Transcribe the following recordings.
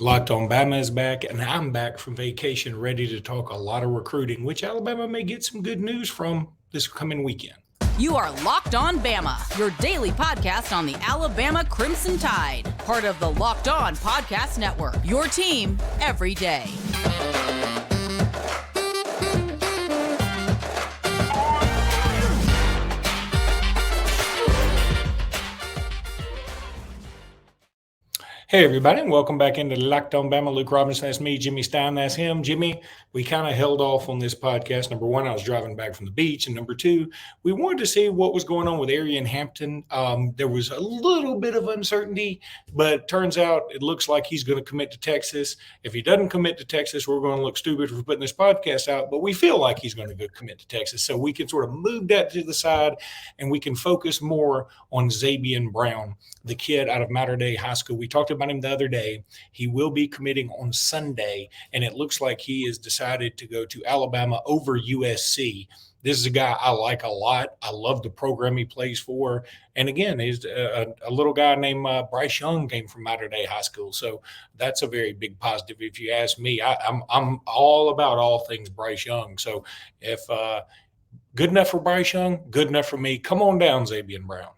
Locked on Bama is back, and I'm back from vacation ready to talk a lot of recruiting, which Alabama may get some good news from this coming weekend. You are Locked On Bama, your daily podcast on the Alabama Crimson Tide, part of the Locked On Podcast Network, your team every day. Hey, everybody, and welcome back into Locked On Bama. Luke Robinson, that's me. Jimmy Stein, that's him. Jimmy, we kind of held off on this podcast. Number one, I was driving back from the beach. And number two, we wanted to see what was going on with Arian Hampton. There was a little bit of uncertainty, but turns out it looks like he's going to commit to Texas. If he doesn't commit to Texas, we're going to look stupid for putting this podcast out, but we feel like he's going to go commit to Texas. So we can sort of move that to the side, and we can focus more on Zabien Brown, the kid out of Mater Dei High School. We talked about him the other day. He will be committing on Sunday, and it looks like he has decided to go to Alabama over USC. This is a guy I like a lot. I love the program he plays for. And again, he's a little guy named Bryce Young came from Mater Dei High School. So that's a very big positive. If you ask me, I'm all about all things Bryce Young. So if good enough for Bryce Young, good enough for me. Come on down, Zabien Brown.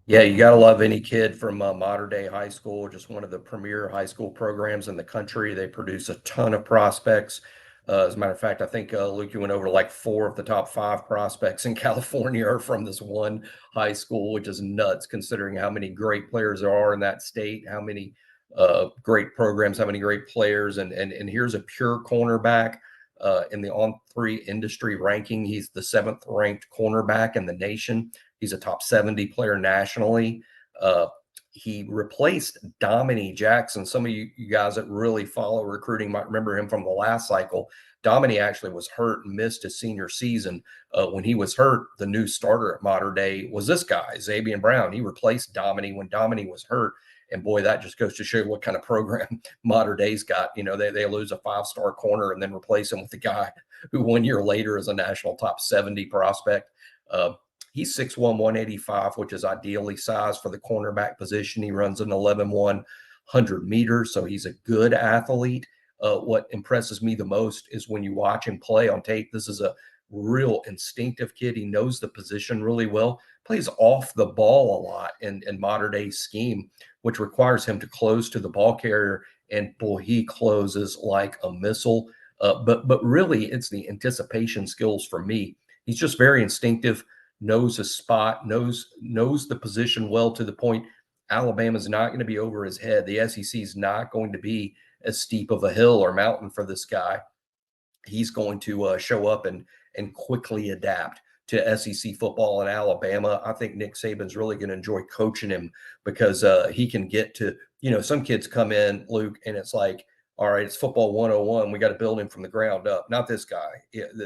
Yeah, you got to love any kid from Mater Dei High School, just one of the premier high school programs in the country. They produce a ton of prospects. As a matter of fact, I think, Luke, you went over like 4 of the top 5 prospects in California are from this one high school, which is nuts considering how many great players there are in that state, how many great programs, how many great players. And here's a pure cornerback in the On3 industry ranking. He's the 7th ranked cornerback in the nation. He's a top 70 player nationally. He replaced Dominique Jackson. Some of you guys that really follow recruiting might remember him from the last cycle. Dominique actually was hurt and missed his senior season. When he was hurt, the new starter at Mater Dei was this guy, Zabien Brown. He replaced Dominique when Dominique was hurt. And boy, that just goes to show what kind of program Mater Dei's got. You know, they lose a 5-star corner and then replace him with a guy who 1 year later is a national top 70 prospect. He's 6'1", 185, which is ideally sized for the cornerback position. He runs an 11'1", 100 meters, so he's a good athlete. What impresses me the most is when you watch him play on tape. This is a real instinctive kid. He knows the position really well, plays off the ball a lot in Mater Dei's scheme, which requires him to close to the ball carrier, and boy, he closes like a missile. But really, it's the anticipation skills for me. He's just very instinctive. Knows his spot, knows the position well to the point Alabama's not going to be over his head. The SEC is not going to be as steep of a hill or mountain for this guy. He's going to show up and quickly adapt to SEC football in Alabama. I think Nick Saban's really going to enjoy coaching him because he can get to, some kids come in, Luke, and it's like, all right, it's football 101. We got to build him from the ground up. Not this guy.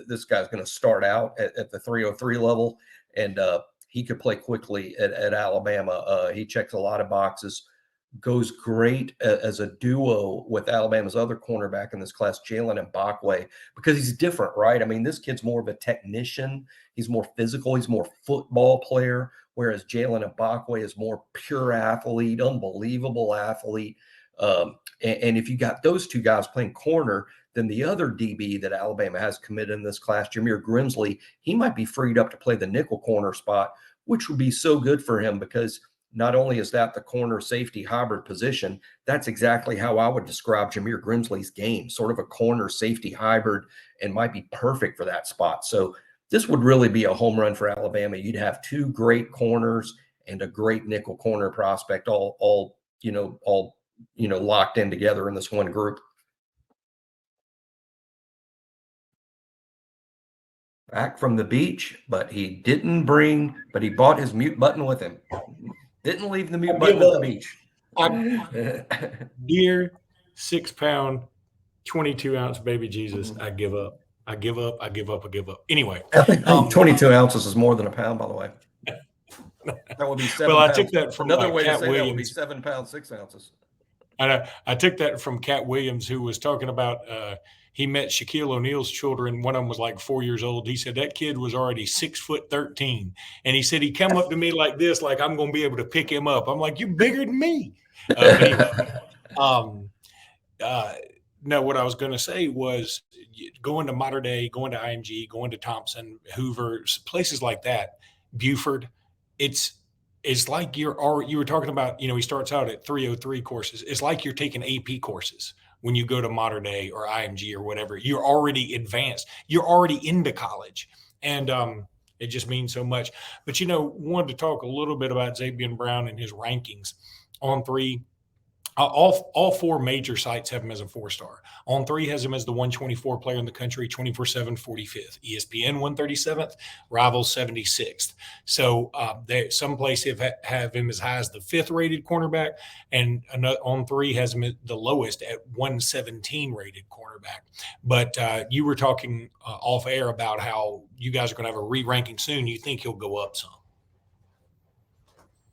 This guy's going to start out at the 303 level, and he could play quickly at Alabama. He checks a lot of boxes, goes great as a duo with Alabama's other cornerback in this class, Jalen Mbakwe, because he's different, right? I mean, this kid's more of a technician. He's more physical. He's more football player, whereas Jalen Mbakwe is more pure athlete, unbelievable athlete. And if you got those two guys playing corner, then the other DB that Alabama has committed in this class, Jameer Grimsley, he might be freed up to play the nickel corner spot, which would be so good for him because not only is that the corner safety hybrid position, that's exactly how I would describe Jameer Grimsley's game, sort of a corner safety hybrid, and might be perfect for that spot. So this would really be a home run for Alabama. You'd have 2 great corners and a great nickel corner prospect all locked in together in this one group. Back from the beach, but he bought his mute button with him. Didn't leave the mute button at the beach. Dear 6-pound, 22-ounce baby Jesus, I give up. I give up. Anyway. I think 22 ounces is more than a pound, by the way. That would be 7 Well, pounds. I took that from another way Cat to say Williams. that would be 7 pounds, 6 ounces. I took that from Cat Williams, who was talking about he met Shaquille O'Neal's children. One of them was like 4 years old. He said that kid was already 6'13", and he said he come up to me like this, like I'm going to be able to pick him up. I'm like, you're bigger than me. no, what I was going to say was going to Mater Dei, going to IMG, going to Thompson, Hoover, places like that, Buford. It's like you were talking about, he starts out at 303 courses. It's like you're taking AP courses when you go to Mater Dei or IMG or whatever. You're already advanced. You're already into college. And it just means so much. But, wanted to talk a little bit about Zabien Brown and his rankings on three. All four major sites have him as a 4-star. On three has him as the 124 player in the country, 24/7, 45th. ESPN 137th, Rivals 76th. So some places have him as high as the 5th rated cornerback, and on three has him at the lowest at 117 rated cornerback. But you were talking off air about how you guys are going to have a re-ranking soon. You think he'll go up some?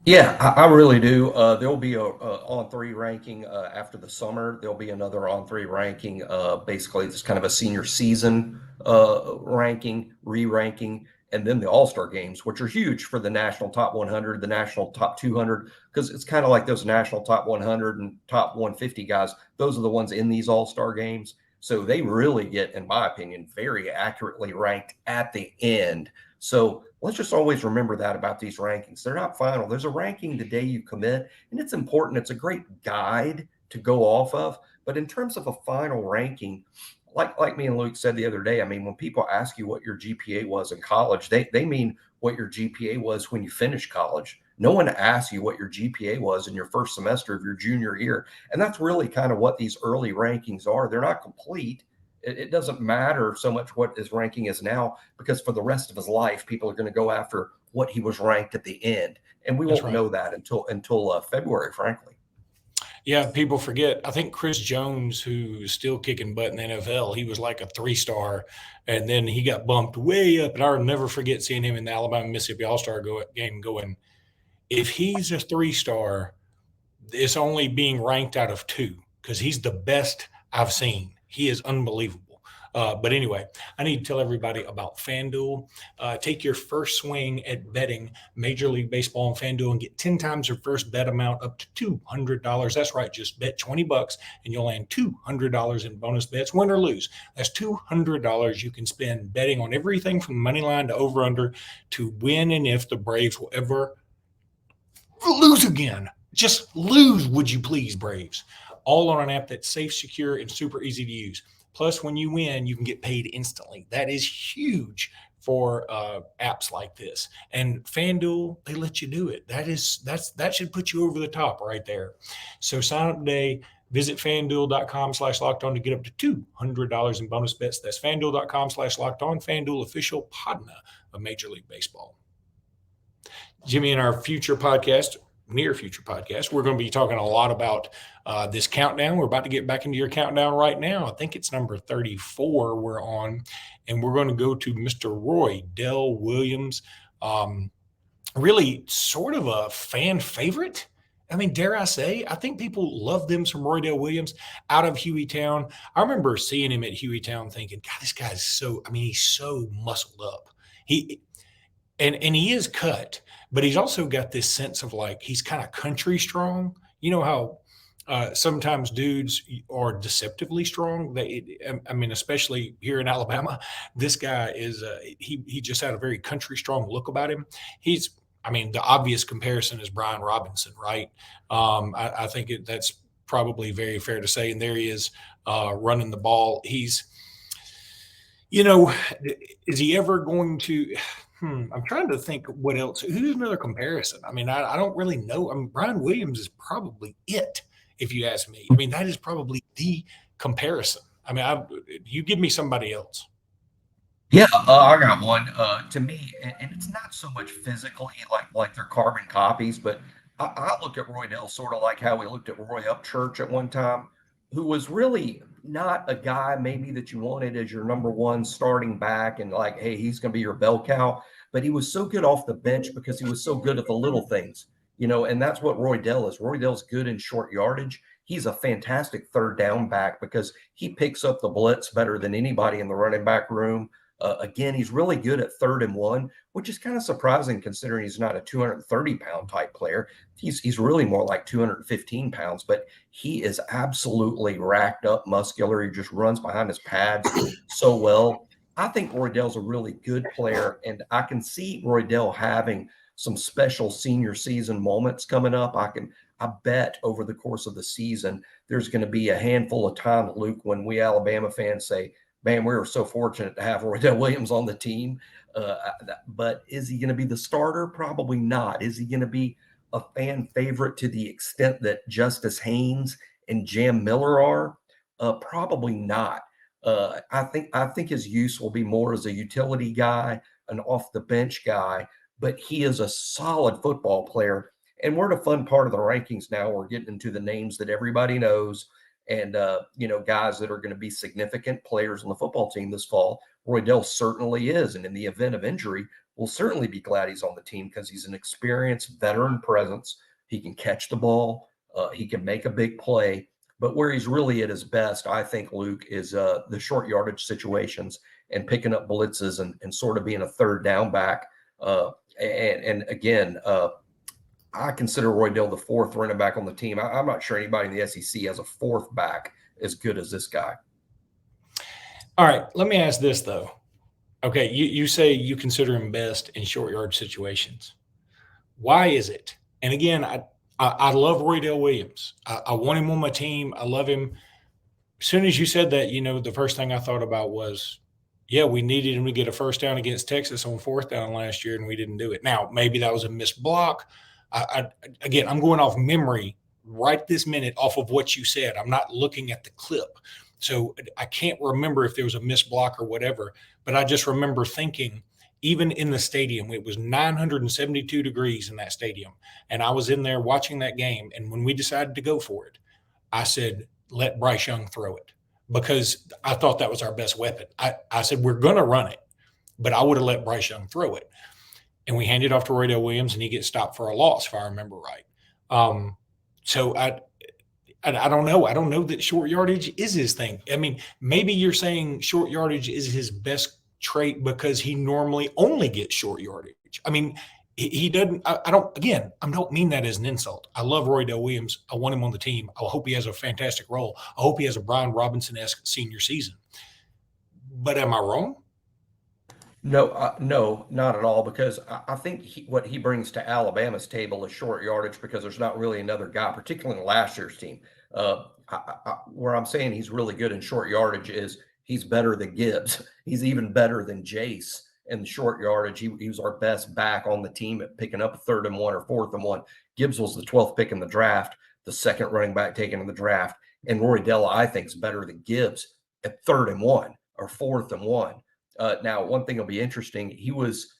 Yeah, I really do. There'll be a on three ranking after the summer. There'll be another on three ranking. Basically, it's kind of a senior season ranking, re-ranking, and then the All-Star games, which are huge for the national top 100, the national top 200, because it's kind of like those national top 100 and top 150 guys. Those are the ones in these All-Star games. So they really get, in my opinion, very accurately ranked at the end. So let's just always remember that about these rankings. They're not final. There's a ranking the day you commit, and it's important. It's a great guide to go off of. But in terms of a final ranking, like me and Luke said the other day, I mean, when people ask you what your GPA was in college, they mean what your GPA was when you finished college. No one asks you what your GPA was in your first semester of your junior year. And that's really kind of what these early rankings are. They're not complete. It doesn't matter so much what his ranking is now, because for the rest of his life, people are going to go after what he was ranked at the end. And we won't know that until February, frankly. Yeah, people forget. I think Chris Jones, who's still kicking butt in the NFL, he was like a 3-star, and then he got bumped way up. And I'll never forget seeing him in the Alabama-Mississippi All-Star game going, if he's a 3-star, it's only being ranked out of 2 because he's the best I've seen. He is unbelievable. But anyway, I need to tell everybody about FanDuel. Take your first swing at betting Major League Baseball on FanDuel and get 10 times your first bet amount up to $200. That's right. Just bet $20 and you'll land $200 in bonus bets, win or lose. That's $200 you can spend betting on everything from money line to over-under to win and if the Braves will ever lose again. Just lose, would you please, Braves? All on an app that's safe, secure, and super easy to use. Plus, when you win, you can get paid instantly. That is huge for apps like this. And FanDuel, they let you do it. That should put you over the top right there. So sign up today. Visit FanDuel.com/lockedon to get up to $200 in bonus bets. That's FanDuel.com/lockedon. FanDuel, official partner of Major League Baseball. Jimmy, in our near future podcast, we're going to be talking a lot about this countdown. We're about to get back into your countdown right now. I think it's number 34 we're on, and we're going to go to Mr. Roydell Williams. Really sort of a fan favorite. I mean, dare I say, I think people love them some Roydell Williams out of Hueytown. I remember seeing him at Hueytown thinking, God, this guy's he's so muscled up. And he is cut, but he's also got this sense of like he's kind of country strong. You know how sometimes dudes are deceptively strong. Especially here in Alabama, this guy is he just had a very country strong look about him. The obvious comparison is Brian Robinson, right? I think that's probably very fair to say. And there he is running the ball. He's, is he ever going to? I'm trying to think what else. Who's another comparison? I don't really know. Brian Williams is probably it, if you ask me. That is probably the comparison. You give me somebody else. Yeah, I got one. To me, and it's not so much physically like they're carbon copies, but I look at Roydell sort of like how we looked at Roy Upchurch at one time, who was really not a guy maybe that you wanted as your number one starting back and like, hey, he's going to be your bell cow. But he was so good off the bench because he was so good at the little things, and that's what Roydell is. Roydell's good in short yardage. He's a fantastic third down back because he picks up the blitz better than anybody in the running back room. Again, he's really good at 3rd and 1, which is kind of surprising considering he's not a 230-pound type player. He's really more like 215 pounds, but he is absolutely racked up muscular. He just runs behind his pads so well. I think Roydell's a really good player, and I can see Roydell having some special senior season moments coming up. I bet over the course of the season, there's going to be a handful of times, Luke, when we Alabama fans say, man, we were so fortunate to have Roydell Williams on the team. But is he going to be the starter? Probably not. Is he going to be a fan favorite to the extent that Justice Haynes and Jam Miller are? Probably not. I think his use will be more as a utility guy, an off the bench guy, but he is a solid football player. And we're at a fun part of the rankings now. We're getting into the names that everybody knows and, guys that are going to be significant players on the football team this fall. Roydell certainly is. And in the event of injury, we'll certainly be glad he's on the team because he's an experienced veteran presence. He can catch the ball. He can make a big play. But where he's really at his best, I think, Luke, is the short yardage situations and picking up blitzes and sort of being a 3rd down back. And again, I consider Roydell the 4th running back on the team. I'm not sure anybody in the SEC has a 4th back as good as this guy. All right, let me ask this, though. Okay, you say you consider him best in short yard situations. Why is it? And again, I love Roydell Williams. I want him on my team. I love him. As soon as you said that, the first thing I thought about was, yeah, we needed him to get a first down against Texas on 4th down last year, and we didn't do it. Now, maybe that was a missed block. Again, I'm going off memory right this minute off of what you said. I'm not looking at the clip. So I can't remember if there was a missed block or whatever, but I just remember thinking, even in the stadium, it was 972 degrees in that stadium. And I was in there watching that game. And when we decided to go for it, I said, let Bryce Young throw it because I thought that was our best weapon. I said, we're going to run it, but I would have let Bryce Young throw it. And we hand it off to Roydell Williams, and he gets stopped for a loss, if I remember right. So I don't know. I don't know that short yardage is his thing. I mean, maybe you're saying short yardage is his best trait because he normally only gets short yardage. I mean, he doesn't. I don't mean that as an insult. I love Roydell Williams. I want him on the team. I hope he has a fantastic role. I hope he has a Brian Robinson-esque senior season. But am I wrong? No, not at all, because I think what he brings to Alabama's table is short yardage because there's not really another guy, particularly in last year's team. Where I'm saying he's really good in short yardage is he's better than Gibbs. He's even better than Jace in the short yardage. He was our best back on the team at picking up a 3rd and 1 or 4th and 1. Gibbs was the 12th pick in the draft, the 2nd running back taken in the draft. And Roydell, I think, is better than Gibbs at 3rd and 1 or 4th and 1. Now, one thing will be interesting. He was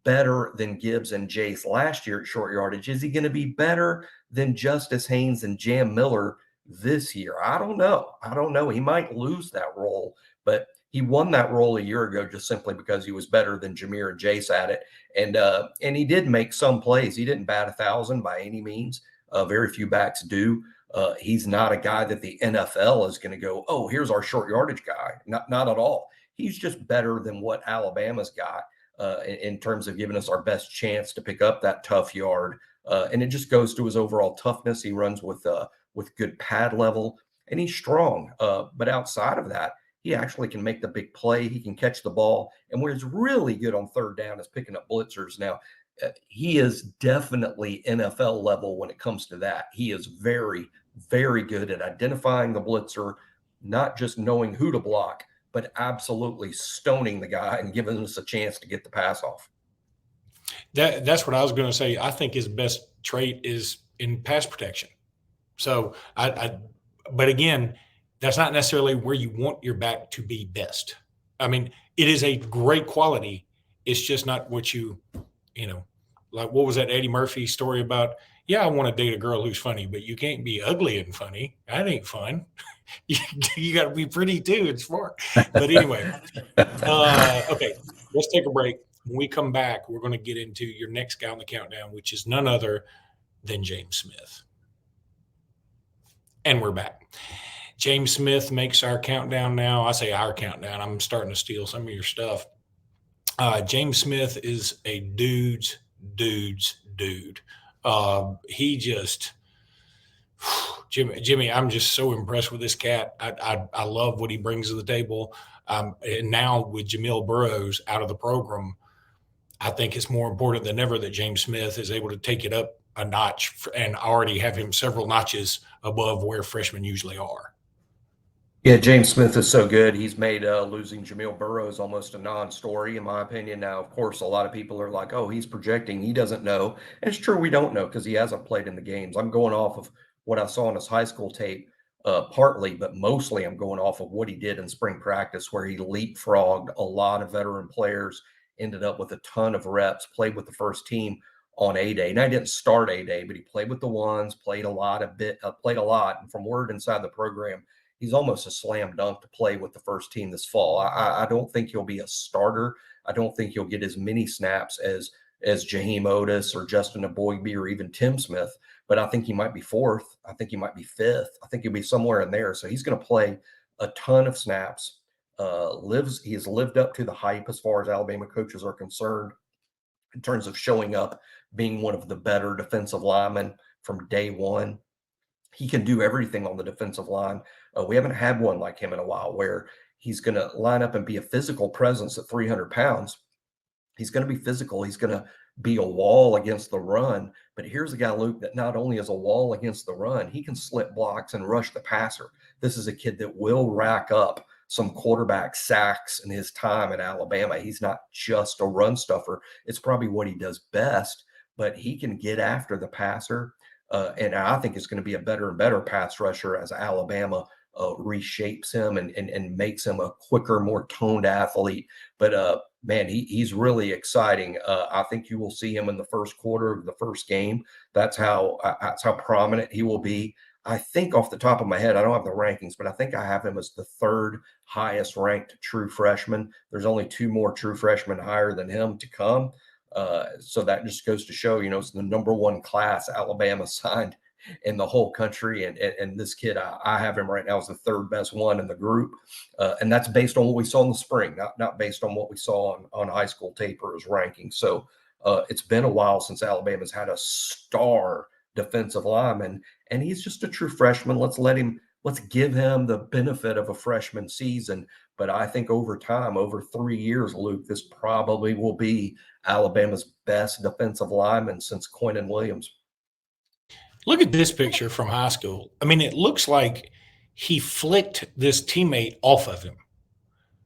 better than Gibbs and Jace last year at short yardage. Is he going to be better than Justice Haynes and Jam Miller this year? I don't know. He might lose that role, but he won that role a year ago just simply because he was better than Jameer and Jace at it. And he did make some plays. He didn't bat 1,000 by any means. Very few backs do. He's not a guy that the NFL is going to go, oh, here's our short yardage guy. Not at all. He's just better than what Alabama's got in terms of giving us our best chance to pick up that tough yard. And it just goes to his overall toughness. He runs with good pad level, and he's strong. But outside of that, he actually can make the big play. He can catch the ball. And where he's really good on 3rd down is picking up blitzers. Now, he is definitely NFL level when it comes to that. He is very, very good at identifying the blitzer, not just knowing who to block, but absolutely stoning the guy and giving us a chance to get the pass off. That's what I was going to say. I think his best trait is in pass protection. So but again, that's not necessarily where you want your back to be best. I mean, it is a great quality. It's just not what like what was that Eddie Murphy story about? Yeah, I want to date a girl who's funny, but you can't be ugly and funny. That ain't fun. You got to be pretty too and smart. But anyway, okay, let's take a break. When we come back, we're going to get into your next guy on the countdown, which is none other than James Smith. And we're back. James Smith makes our countdown now. I say our countdown. I'm starting to steal some of your stuff. James Smith is a dude's dude. He just Jimmy, I'm just so impressed with this cat. I love what he brings to the table. And now with Jamil Burroughs out of the program, I think it's more important than ever that James Smith is able to take it up a notch and already have him several notches above where freshmen usually are. Yeah, James Smith is so good. He's made losing Jamil Burroughs almost a non-story, in my opinion. Now, of course, a lot of people are like, oh, he's projecting. He doesn't know. And it's true, we don't know because he hasn't played in the games. I'm going off of what I saw on his high school tape, partly, but mostly I'm going off of what he did in spring practice, where he leapfrogged a lot of veteran players, ended up with a ton of reps, played with the first team on A-Day. And I didn't start A-Day, but he played with the ones, played a lot. And from word inside the program, he's almost a slam dunk to play with the first team this fall. I don't think he'll be a starter. I don't think he'll get as many snaps as Jaheim Otis or Justin Aboigbe or even Tim Smith, but I think he might be fourth. I think he might be fifth. I think he'll be somewhere in there. So he's going to play a ton of snaps. He has lived up to the hype as far as Alabama coaches are concerned in terms of showing up, being one of the better defensive linemen from day one. He can do everything on the defensive line. We haven't had one like him in a while, where he's going to line up and be a physical presence at 300 pounds. He's going to be physical. He's going to be a wall against the run. But here's a guy, Luke, that not only is a wall against the run, he can slip blocks and rush the passer. This is a kid that will rack up some quarterback sacks in his time at Alabama. He's not just a run stuffer. It's probably what he does best, but he can get after the passer. And I think it's going to be a better and better pass rusher as Alabama reshapes him and makes him a quicker, more toned athlete. But man, he's really exciting. I think you will see him in the first quarter of the first game. That's how prominent he will be. I think off the top of my head, I don't have the rankings, but I think I have him as the third highest ranked true freshman. There's only two more true freshmen higher than him to come. So that just goes to show, it's the number one class Alabama signed in the whole country. And this kid, I have him right now as the third best one in the group. And that's based on what we saw in the spring, not based on what we saw on high school tape or his rankings. So it's been a while since Alabama's had a star defensive lineman, and he's just a true freshman. Let's give him the benefit of a freshman season. But I think over time, over 3 years, Luke, this probably will be Alabama's best defensive lineman since Quinnen Williams. Look at this picture from high school. I mean, it looks like he flicked this teammate off of him.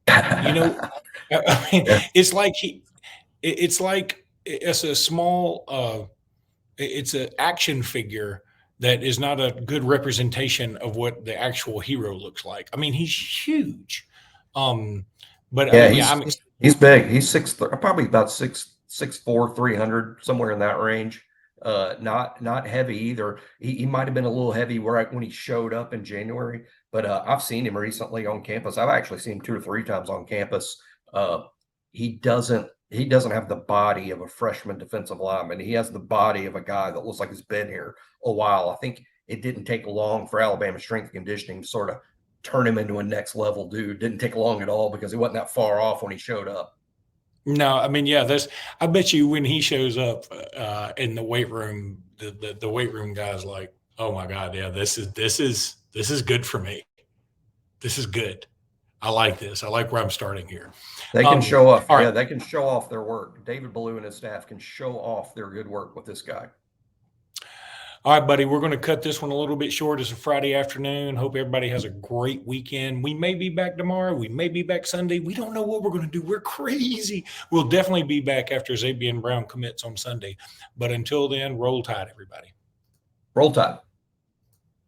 I mean, Yeah. it's like it's a small, it's an action figure that is not a good representation of what the actual hero looks like. I mean, he's huge. But Yeah, he's big. He's probably about 6'4", 300, somewhere in that range. Not heavy either. He might have been a little heavy when he showed up in January, but I've seen him recently on campus. I've actually seen him 2 or 3 times on campus. He doesn't have the body of a freshman defensive lineman. He has the body of a guy that looks like he's been here a while. I think it didn't take long for Alabama strength and conditioning to sort of turn him into a next level dude. Didn't take long at all because he wasn't that far off when he showed up. No, I mean, yeah, I bet you when he shows up in the weight room, the weight room guy's like, oh my God, yeah, this is good for me. This is good. I like this. I like where I'm starting here. They can show off. All right. Yeah, they can show off their work. David Ballou and his staff can show off their good work with this guy. All right, buddy, we're going to cut this one a little bit short. It's a Friday afternoon. Hope everybody has a great weekend. We may be back tomorrow. We may be back Sunday. We don't know what we're going to do. We're crazy. We'll definitely be back after Zabien Brown commits on Sunday. But until then, roll tide, everybody. Roll tide.